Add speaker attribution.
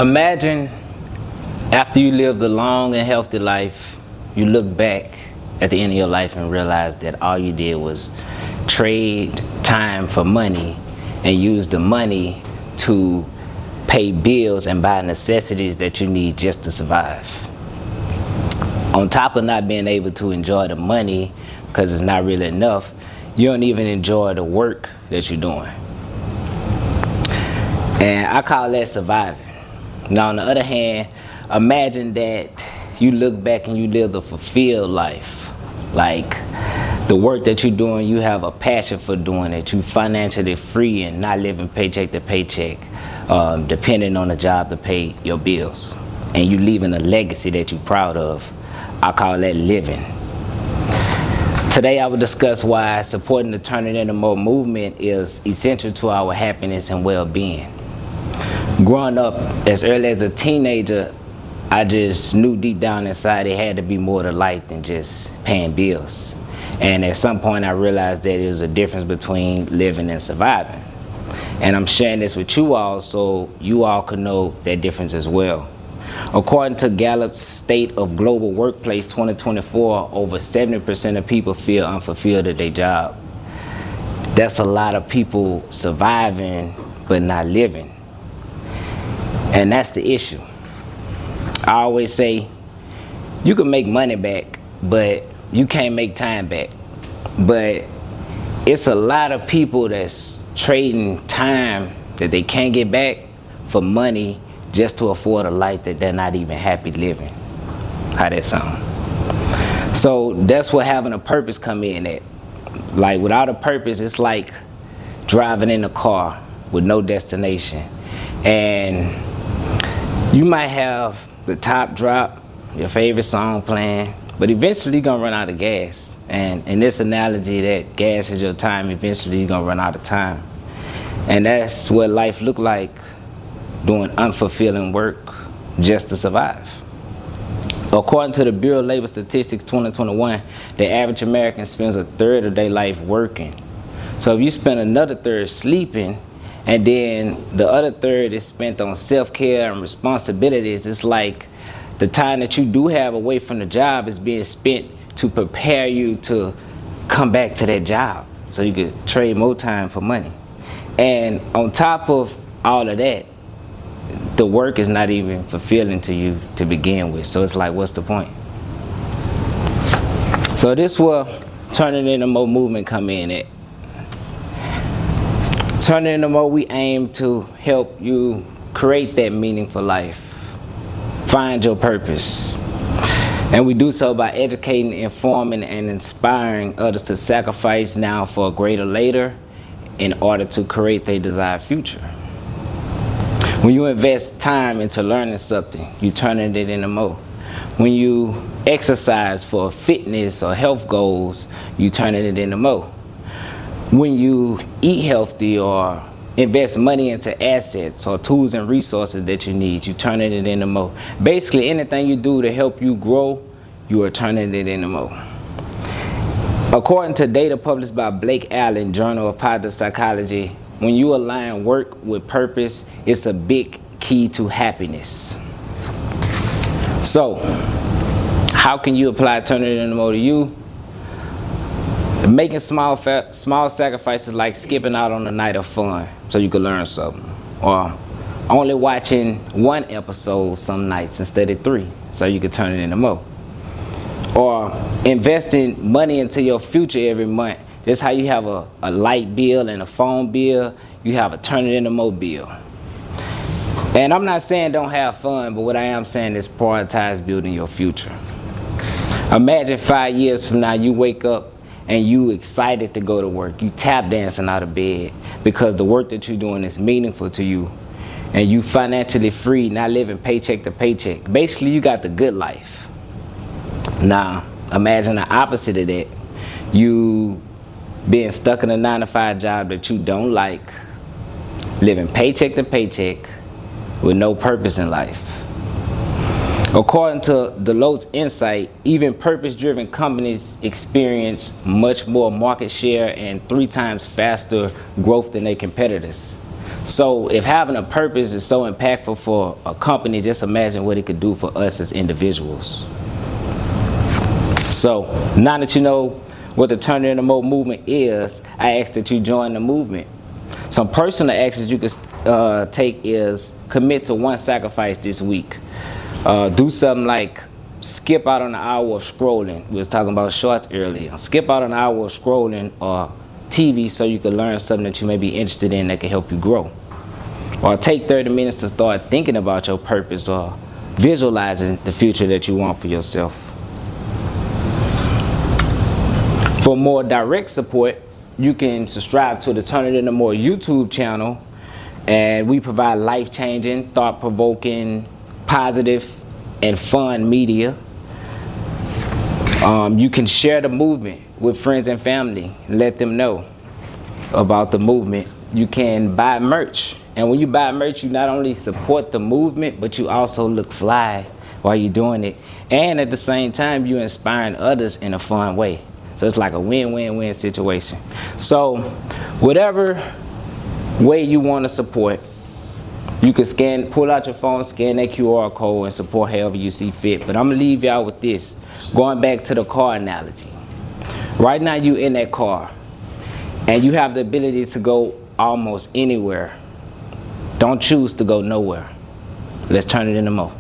Speaker 1: Imagine after you lived a long and healthy life, you look back at the end of your life and realize that all you did was trade time for money and use the money to pay bills and buy necessities that you need just to survive. On top of not being able to enjoy the money because it's not really enough, you don't even enjoy the work that you're doing. And I call that surviving. Now, on the other hand, imagine that you look back and you live a fulfilled life. Like the work that you're doing, you have a passion for doing it. You financially free and not living paycheck to paycheck, depending on the job to pay your bills. And you leaving a legacy that you're proud of. I call that living. Today I will discuss why supporting the Turning Into More movement is essential to our happiness and well-being. Growing up as early as a teenager, I just knew deep down inside it had to be more to life than just paying bills. And at some point I realized that there was a difference between living and surviving. And I'm sharing this with you all so you all could know that difference as well. According to Gallup's State of Global Workplace 2024, over 70% of people feel unfulfilled at their job. That's a lot of people surviving but not living. And that's the issue. I always say, you can make money back, but you can't make time back. But it's a lot of people that's trading time that they can't get back for money just to afford a life that they're not even happy living. How that sound? So that's where having a purpose come in at. Like without a purpose, it's like driving in a car with no destination. And you might have the top drop, your favorite song playing, but eventually you're gonna run out of gas. And in this analogy that gas is your time, eventually you're gonna run out of time. And that's what life look like, doing unfulfilling work just to survive. According to the Bureau of Labor Statistics 2021, the average American spends a third of their life working. So if you spend another third sleeping, and then the other third is spent on self-care and responsibilities, it's like the time that you do have away from the job is being spent to prepare you to come back to that job so you could trade more time for money. And on top of all of that, the work is not even fulfilling to you to begin with. So it's like, what's the point? So this will Turning Into More movement come in at. Turning Into More, we aim to help you create that meaningful life, find your purpose. And we do so by educating, informing, and inspiring others to sacrifice now for a greater later in order to create their desired future. When you invest time into learning something, you turning it into more. When you exercise for fitness or health goals, you turning it into more. When you eat healthy or invest money into assets or tools and resources that you need, you turning it into more. Basically, anything you do to help you grow, you are turning it into more. According to data published by Blake Allen, Journal of Positive Psychology, when you align work with purpose, it's a big key to happiness. So, how can you apply Turning It Into More to you? Making small sacrifices like skipping out on a night of fun so you can learn something. Or only watching one episode some nights instead of 3 so you can turn it into more. Or investing money into your future every month. Just how you have a light bill and a phone bill, you have a Turn It Into More bill. And I'm not saying don't have fun, but what I am saying is prioritize building your future. Imagine 5 years from now you wake up and you excited to go to work. You tap dancing out of bed because the work that you're doing is meaningful to you. And you financially free, not living paycheck to paycheck. Basically, you got the good life. Now, imagine the opposite of that. You being stuck in a 9-to-5 job that you don't like, living paycheck to paycheck with no purpose in life. According to Deloitte's insight, even purpose-driven companies experience much more market share and 3 times faster growth than their competitors. So if having a purpose is so impactful for a company, just imagine what it could do for us as individuals. So now that you know what the Turn It Into More movement is, I ask that you join the movement. Some personal actions you could take is commit to one sacrifice this week. Do something like skip out on an hour of scrolling. We was talking about shorts earlier. Skip out an hour of scrolling or TV so you can learn something that you may be interested in that can help you grow. Or take 30 minutes to start thinking about your purpose or visualizing the future that you want for yourself. For more direct support, you can subscribe to the Turn It Into More YouTube channel, and we provide life-changing, thought-provoking, positive, and fun media. You can share the movement with friends and family, let them know about the movement. You can buy merch, and when you buy merch, you not only support the movement, but you also look fly while you're doing it, and at the same time, you're inspiring others in a fun way. So it's like a win-win-win situation. So whatever way you want to support, you can pull out your phone, scan that QR code, and support however you see fit. But I'm gonna leave y'all with this. Going back to the car analogy. Right now you in that car, and you have the ability to go almost anywhere. Don't choose to go nowhere. Let's turn it into more.